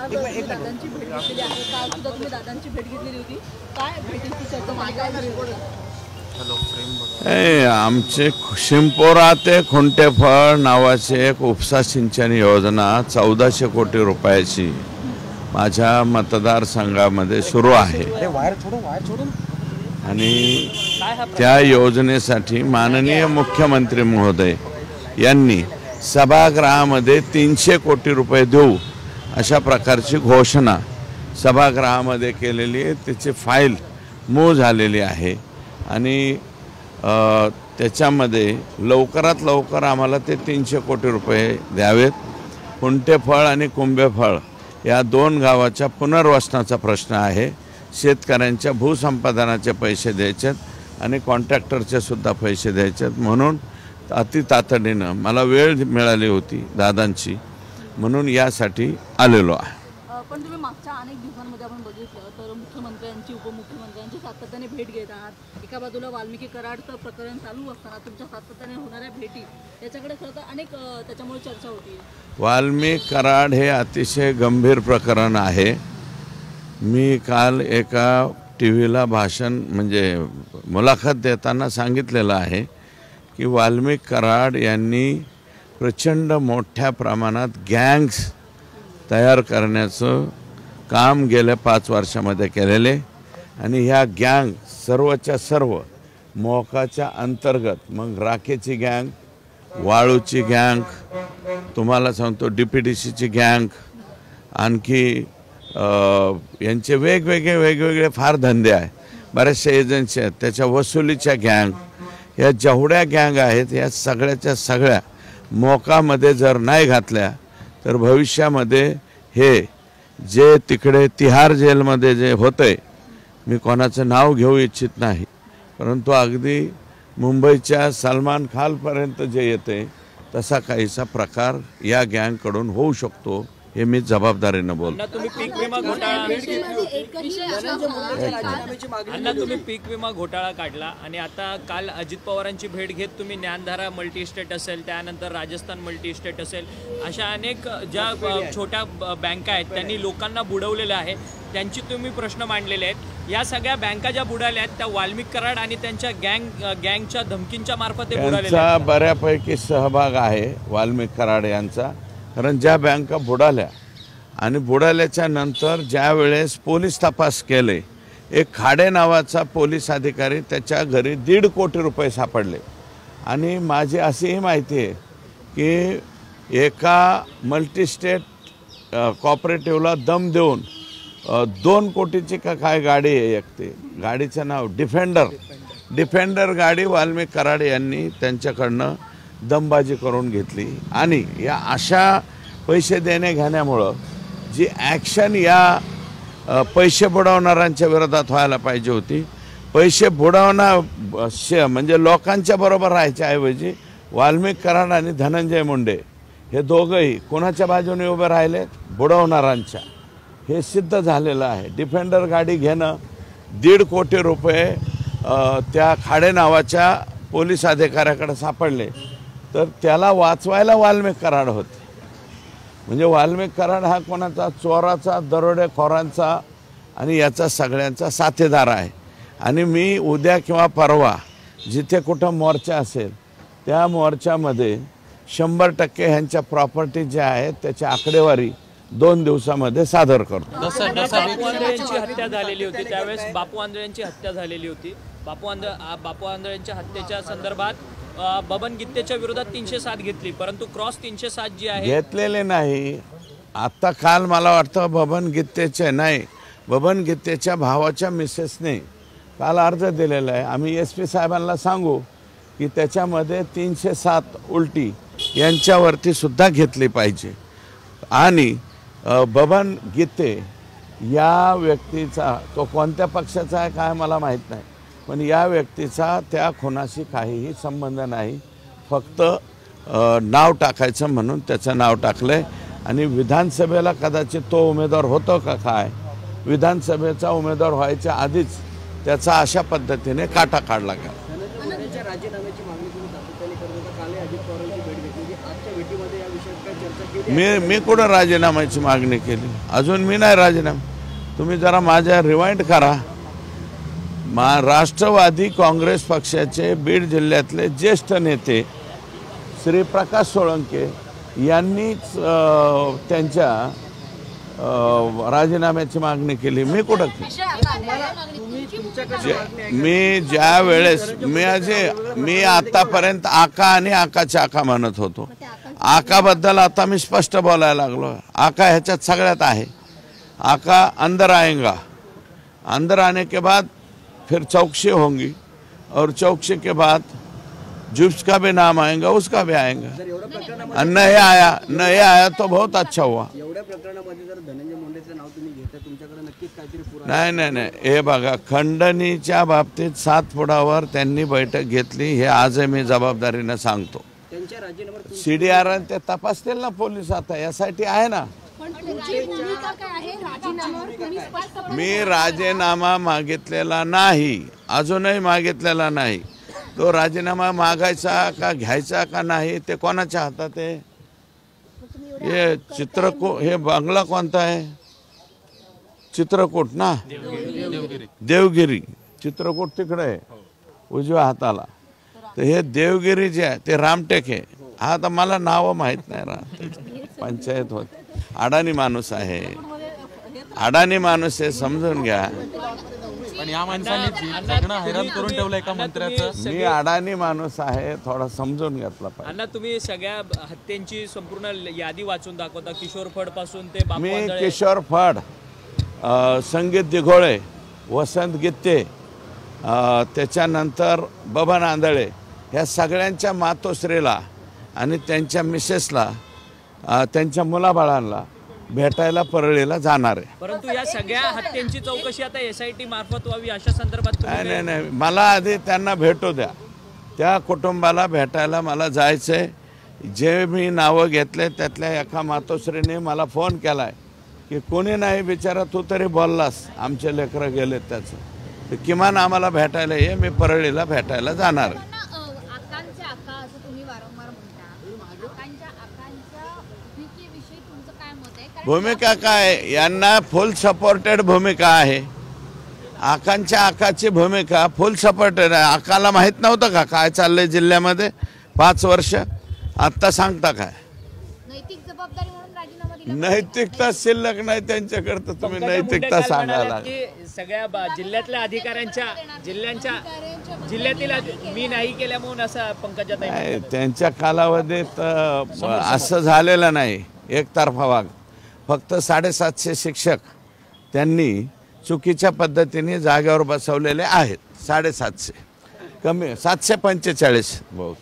आज दादांची भेट घेतलेली आहे, काल सुद्धा तुम्ही दादांची भेट घेतलेली होती, काय भेटीची चर्चा आमचे शिंपोरा ते खुंटेफळ नावाचे एक उपसा सिंचन योजना 1400 कोटी रुपयाची माझ्या मतदारसंघामध्ये सुरू आहे आणि त्या योजनेसाठी माननीय मुख्यमंत्री महोदय यांनी सभागृहामध्ये 300 कोटी रुपये देऊ अशा प्रकारची घोषणा सभागृहामध्ये केलेली आहे। त्याची फाईल मूळ झालेली आहे आणि त्याच्यामध्ये लवकरात लवकर आम्हाला ते 300 कोटी रुपये द्यावेत। कुंटेफळ आणि कुंभेफळ या दोन गावाच्या पुनर्वसनाचा प्रश्न आहे। शेतकऱ्यांच्या भूसंपादनाचे पैसे द्यायचेत आणि कॉन्ट्रॅक्टरचे सुद्धा पैसे द्यायचेत, म्हणून अति तातडीनं मला वेळ मिळाली होती दादांची, म्हणून यासाठी आलेलो आहे। पण तुम्ही मागच्या अनेक दिवसांमध्ये आपण बघितलं तर मुख्यमंत्र्यांची उपमुख्यमंत्र्यांची सातत्याने भेट घेत आहात। एका बाजूला वाल्मिकी कराडचं प्रकरण चालू असताना तुमच्या सातत्याने होणाऱ्या भेटी याच्याकडे खरं तर अनेक त्याच्यामुळे चर्चा होती। वाल्मिकी कराड हे अतिशय गंभीर प्रकरण आहे। मी काल एका टीव्हीला भाषण म्हणजे मुलाखत देताना सांगितलेलं आहे की वाल्मिकी कराड यांनी प्रचंड मोठ्या प्रमाणात गँग्स तयार करण्याचं काम गेल्या 5 वर्षामध्ये केलेले आणि ह्या गँग सर्वच्या सर्व मोकाच्या अंतर्गत, मग राखेची गँग, वाळूची गँग, तुम्हाला सांगतो DPDCची गँग, आणखी यांचे वेगवेगळे फार धंदे आहे, बऱ्याचशा एजन्सी आहेत, त्याच्या वसुलीच्या गँग, या जेवढ्या गँग आहेत या सगळ्याच्या सगळ्या मोकामध्ये जर नाही घातल्या तर भविष्यामध्ये हे जे तिकडे तिहार जेलमध्ये जे होतंय, मी कोणाचं नाव घेऊ इच्छित नाही, परंतु अगदी मुंबईच्या सलमान खानपर्यंत जे येते तसा काहीसा प्रकार या गँगकडून होऊ शकतो, हे मी जबाबदारीनं बोलतो। तुम्ही पीक विमा घोटाळा काढला आणि आता काल अजित पवारांची भेट घेत तुम्ही ज्ञानधारा मल्टी इस्टेट असेल, त्यानंतर राजस्थान मल्टी इस्टेट असेल, अशा अनेक ज्या छोट्या बँका आहेत त्यांनी लोकांना बुडवलेलं आहे, त्यांची तुम्ही प्रश्न मांडलेले आहेत। या सगळ्या बँका ज्या बुडाल्या आहेत त्या वाल्मिकी कराड आणि त्यांच्या गँगच्या धमकींच्या मार्फत बुडालेल्या आहेत। बऱ्यापैकी सहभाग आहे वाल्मिकी कराड यांचा, कारण ज्या बँका बुडाल्या आणि बुडाल्याच्या नंतर ज्या वेळेस पोलीस तपास केले, एक खाडे नावाचा पोलीस अधिकारी त्याच्या घरी 1.5 कोटी रुपये सापडले आणि माझी अशीही माहिती आहे की एका मल्टीस्टेट कॉपरेटिव्हला दम देऊन 2 कोटीची का काय गाडी आहे, एक ते गाडीचं नाव डिफेंडर गाडी वाल्मिकी कराड यांनी त्यांच्याकडनं दमबाजी करून घेतली आणि या अशा पैसे देणे घेण्यामुळं जी ॲक्शन या पैसे बुडवणाऱ्यांच्या विरोधात व्हायला पाहिजे होती, पैसे बुडवणं म्हणजे लोकांच्या बरोबर राहायच्या ऐवजी वाल्मिकी कराड आणि धनंजय मुंडे हे दोघंही कोणाच्या बाजूने उभे राहिले, बुडवणाऱ्यांच्या, हे सिद्ध झालेलं आहे। डिफेंडर गाडी घेणं 1.5 कोटी रुपये त्या खाडे नावाच्या पोलीस अधिकाऱ्याकडे सापडले, तर त्याला वाचवायला वाल्मिकी कराड होते। म्हणजे वाल्मिकी कराड हा कोणाचा चोराचा, दरोडेखोरांचा आणि याचा सगळ्यांचा साथीदार आहे आणि मी उद्या किंवा परवा जिथे कुठं मोर्चा असेल त्या मोर्चामध्ये 100% ह्यांच्या प्रॉपर्टी ज्या आहेत त्याची आकडेवारी 2 दिवसामध्ये सादर करतो। बापू आंधळेंची हत्या झालेली होती त्यावेळेस बापू आंधळेंची हत्या झालेली होती। बापू आंधळेंच्या हत्येच्या संदर्भात बबन गित्तेच्या विरोधात 307 घेतली, परंतु क्रॉस 307 जी आहे घेतलेले नाही। आता काल मला वाटतं बबन गित्तेचे नाही, बबन गित्तेच्या भावाच्या मिसेसने काल अर्ज दिलेला आहे। आम्ही SP साहेबांना सांगू की त्याच्यामध्ये 307 उलटी यांच्यावरती सुद्धा घेतली पाहिजे आणि बबन गित्ते या व्यक्तीचा, तो कोणत्या पक्षाचा आहे काय मला माहीत नाही, पण या व्यक्तीचा त्या खुनाशी काहीही संबंध नाही, फक्त नाव टाकायचं म्हणून त्याचं नाव टाकलंय आणि विधानसभेला कदाचित तो उमेदवार होतो का काय, विधानसभेचा उमेदवार व्हायच्या आधीच त्याचा अशा पद्धतीने काटा काढला गेला। राजीनाम्याची मागणी तुम्ही सातत्याने करत होता, काल अजित पवारांची भेट घेतली, आजच्या भेटीमध्ये या विषयात काय चर्चा मी कुठं राजीनाम्याची मागणी केली? अजून मी नाही राजीनामा. तुम्ही जरा माझ्या रिवाइंड करा. राष्ट्रवादी काँग्रेस पक्षाचे बीड जिल्ह्यातले ज्येष्ठ नेते श्री प्रकाश सोळंके यांनीच त्यांच्या राजीनाम्याची मागणी केली. मी कुठं मी ज्या वेळेस मी आतापर्यंत आका आणि आकाच्या आका म्हणत होतो. आकाबद्दल आता मी स्पष्ट बोलायला लागलो. आका ह्याच्यात सगळ्यात आहे. आका अंदर आएगा, अंदर आने के बाद फिर चौकसी होंगी और चौकसी के बाद जिसका भी नाम आएगा उसका भी आएगा. नहीं आया तो बहुत अच्छा हुआ. नाही हे बघा, खंडणीच्या बाबतीत 7 फुटावर त्यांनी बैठक घेतली हे आज मी जबाबदारीने सांगतो. CDR ते तपासतील ना पोलीस. आता यासाठी आहे ना. मी राजीनामा मागितलेला नाही, अजूनही मागितलेला नाही. तो राजीनामा मागायचा का घ्यायचा का नाही ते कोणाच्या हातात आहे? हे बंगला कोणता आहे? चित्रकूट ना, देवगिरी. चित्रकूट तिकडे आहे उजव्या हाताला. तर हे देवगिरी जे आहे ते रामटेक आहे. हा तर मला नाव माहित नाही राहत. पंचायत होत. अडाणी माणूस आहे, अडाणी माणूस आहे, समजून घ्या. पण या माणसाने हैराण करून ठेवलं एका मंत्र्याचं. मी अडाणी माणूस आहे, थोडा समजून घेतला पाहिजे. अण्णा, तुम्ही सगळ्या हत्यांची संपूर्ण यादी वाचून दाखवता. किशोर फड पासून ते बापू मी आंधळे. किशोर फड, संगीत दिघोळे, वसंत गित्ते, त्याच्यानंतर बबन आंधळे, ह्या सगळ्यांच्या मातोश्रीला आणि त्यांच्या मिसेसला, त्यांच्या मुलाबाळांना भेटायला परळीला जाणार आहे. परंतु या सगळ्या हत्यांची चौकशी आता SIT मार्फत व्हावी अशा संदर्भात नाही, मला आधी त्यांना भेटू द्या. त्या कुटुंबाला भेटायला मला जायचंय. जे मी नावं घेतले त्यातल्या एका मातोश्रीने मला फोन केलाय की कोणी नाही बिचारा, तू तरी बोललास, आमचे लेकरं गेलेत त्याचं, किमान आम्हाला भेटायला ये. मी परळीला भेटायला जाणार आहे. भूमिका काय? यांना फुल सपोर्टेड भूमिका आहे. आकांच्या आकाची भूमिका फुल सपोर्टेड आहे. आकाला माहित नव्हतं का काय चाललंय जिल्ह्यामध्ये 5 वर्ष? आत्ता सांगता काय? नैतिक जबाबदारी म्हणून राजीनामा दिला. नैतिकता शिल्लक नाही त्यांच्याकडे, तर तुम्ही नैतिकता सांगायला. सगळ्या जिल्ह्यातल्या अधिकाऱ्यांच्या जिल्ह्यातील मी नाही केल्या म्हणून असं पंकजाताई. त्यांच्या कालावधीत असं झालेलं नाही. एकतर्फा वाग. फक्त 750 शिक्षक त्यांनी चुकीच्या पद्धतीने जागेवर बसवलेले आहेत. 750 कमी 745 बहुत.